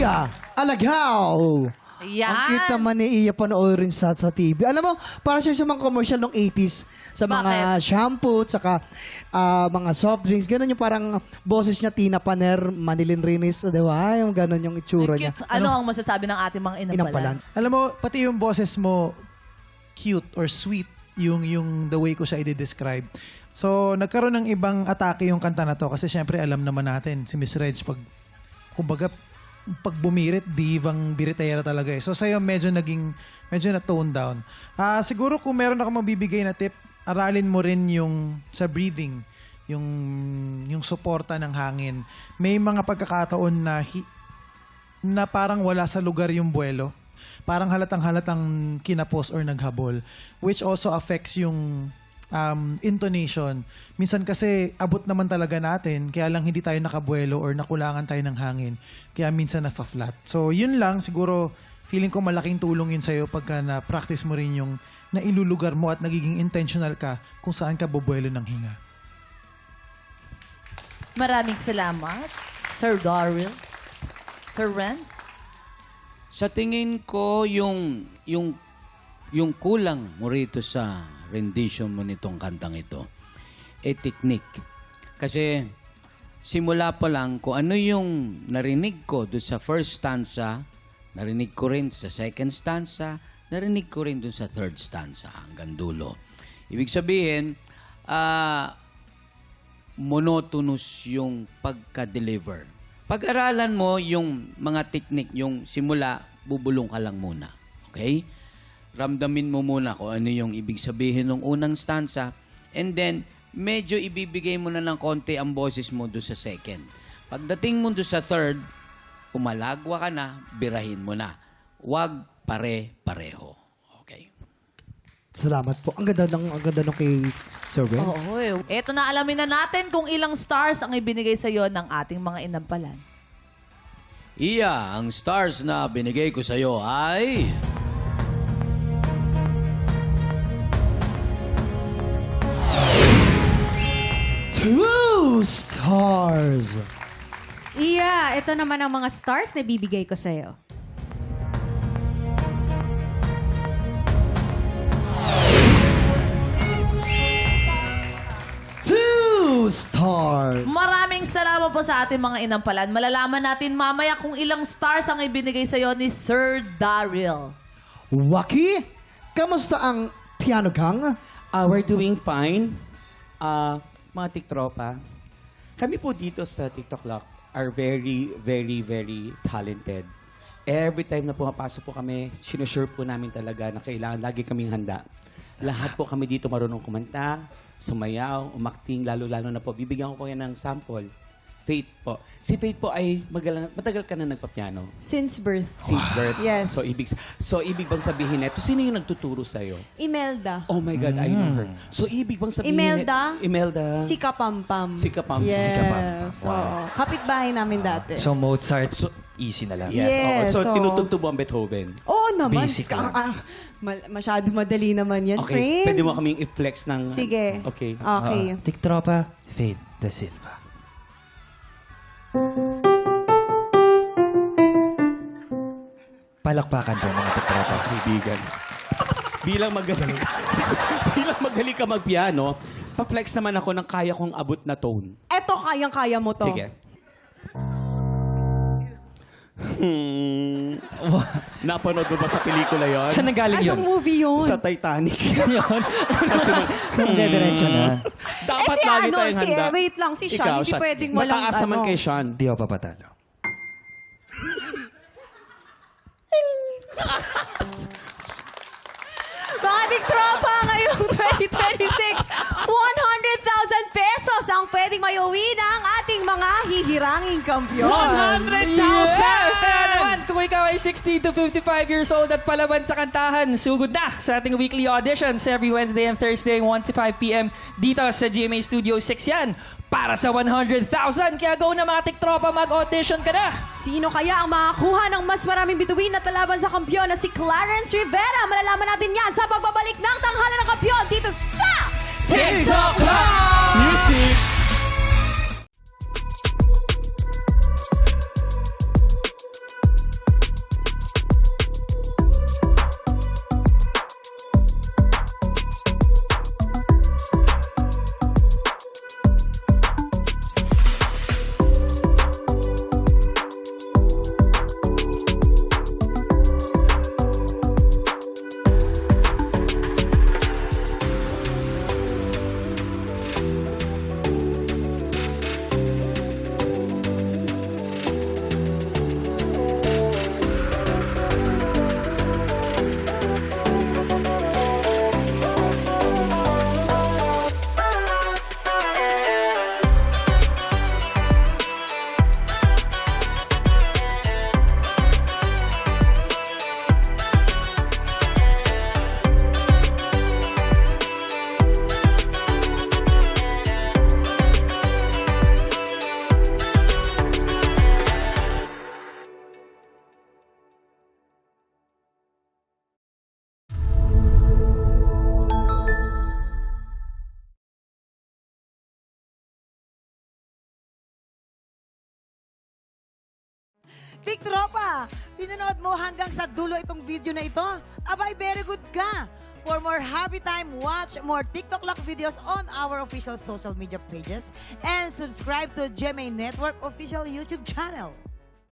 Iya Alagaw. Yan. Ang cute naman ni Iya panoorin sa TV. Alam mo, para siya sa mga commercial ng 80s sa mga shampoo, tsaka mga soft drinks. Ganon yung parang boses niya, Tina Paner, Manilin Rinis. Di ba? Yung ganon yung itsura niya. Cute. Ano ang masasabi ng ating mga Inampalan. inampalan? Alam mo, pati yung boses mo, cute or sweet, yung the way ko siya i-describe. So, nagkaroon ng ibang atake yung kanta na to kasi syempre alam naman natin, si Miss Reg, kumbaga, pag bumirit, divang biritera talaga eh. So, sa'yo medyo na-tone down. Siguro kung meron ako mabibigay na tip, aralin mo rin yung sa breathing, yung suporta ng hangin. May mga pagkakataon na parang wala sa lugar yung buwelo. Parang halatang kinapos or naghabol, which also affects yung intonation. Minsan kasi abot naman talaga natin, kaya lang hindi tayo nakabuelo or nakulangan tayo ng hangin. Kaya minsan nafa-flat. So yun lang, siguro feeling ko malaking tulong yun sa'yo pagka na-practice mo rin yung nailulugar mo at nagiging intentional ka kung saan ka bubuelo ng hinga. Maraming salamat, Sir Daryl. Sir Renz? Sa tingin ko, yung kulang mo rito sa rendition mo nitong kantang ito, technique. Kasi simula pa lang, kung ano yung narinig ko doon sa first stanza, narinig ko rin sa second stanza, narinig ko rin doon sa third stanza hanggang dulo. Ibig sabihin, monotonous yung pagka-deliver. Pag-aralan mo yung mga technique, yung simula, bubulong ka lang muna. Okay? Ramdamin mo muna kung ano yung ibig sabihin ng unang stanza, and then medyo ibibigay mo na ng konti ang boses mo doon sa second. Pagdating mo doon sa third, umalagwa ka na, birahin mo na. Huwag pare-pareho. Okay. Salamat po. Ang ganda ng kay Sir Ben. Oo. Eto na, alamin na natin kung ilang stars ang ibinigay sa'yo ng ating mga inampalan. Iya, ang stars na binigay ko sa'yo ay... 2 stars. Iya, ito naman ang mga stars na bibigay ko sa'yo. Stars. Maraming salamat po sa ating mga inampalan. Malalaman natin mamaya kung ilang stars ang ibinigay sa'yo ni Sir Daryl. Waki, kamusta ang piano gang? We're doing fine. Mga tiktropa, kami po dito sa TikTok Lock are very, very, very talented. Every time na pumapasok po kami, sinusure po namin talaga na kailangan lagi kaming handa. Lahat po kami dito marunong kumanta, sumayaw, umakting, lalo-lalo na po. Bibigyan ko yan ng sample. Faith po. Si Faith po ay matagal ka na nagpa-piano. Since birth. Since birth. Yes. So, ibig bang sabihin neto, sino yung nagtuturo sa'yo? Imelda. Oh my God, I know her. So, ibig bang sabihin... Imelda? Imelda. Si Kapampam. Si Kapam. Yes. Si Kapam. So, kapitbahay namin dati. So Mozart, easy na lang. Yes. Yes, So, so- tinutugtog mo ang Beethoven. Oo naman. Basic lang. Masyado madali naman yan, Okay. friend. Pwede mo kaming i-flex ng... Sige. Okay. Okay. Tiktropa, Faith De Silva. Palakpakan po mga tiktropa. Kaibigan. bilang magaling ka magpiano, pa-flex naman ako ng kaya kong abot na tone. Eto, kayang-kaya mo to. Sige. Napanood mo ba sa pelikula yon? Saan nanggaling yun? Anong movie yun? Sa Titanic. Yun? Hindi, diretso na. Dapat si lagi ano, tayong handa. wait lang, si Sean, Ikaw, hindi Sean. pwedeng walang Mataas naman ano. kay Sean. Di ako papatalo. Mga tiktropa, ngayong 2026, 100,000 pesos ang pwedeng mayuwi ng ating mga hihiranging kampiyon. 100,000! Kaya naman, kung ikaw ay 16 to 55 years old at palaban sa kantahan, sugod na sa ating weekly auditions every Wednesday and Thursday, 1 to 5 p.m. dito sa GMA Studio 6 yan. Para sa 100,000. Kaya go na mga tiktropa, mag-audition ka na! Sino kaya ang makakuha ng mas maraming bituin at laban sa kampiyon na si Clarence Rivera? Malalaman natin yan sa pagbabalik ng Tanghalan ng Kampiyon dito sa TikTok Live! Music! Tiktropa, pinanood mo hanggang sa dulo itong video na ito? Abay, very good ka! For more happy time, watch more TikTok Lock videos on our official social media pages and subscribe to GMA Network official YouTube channel.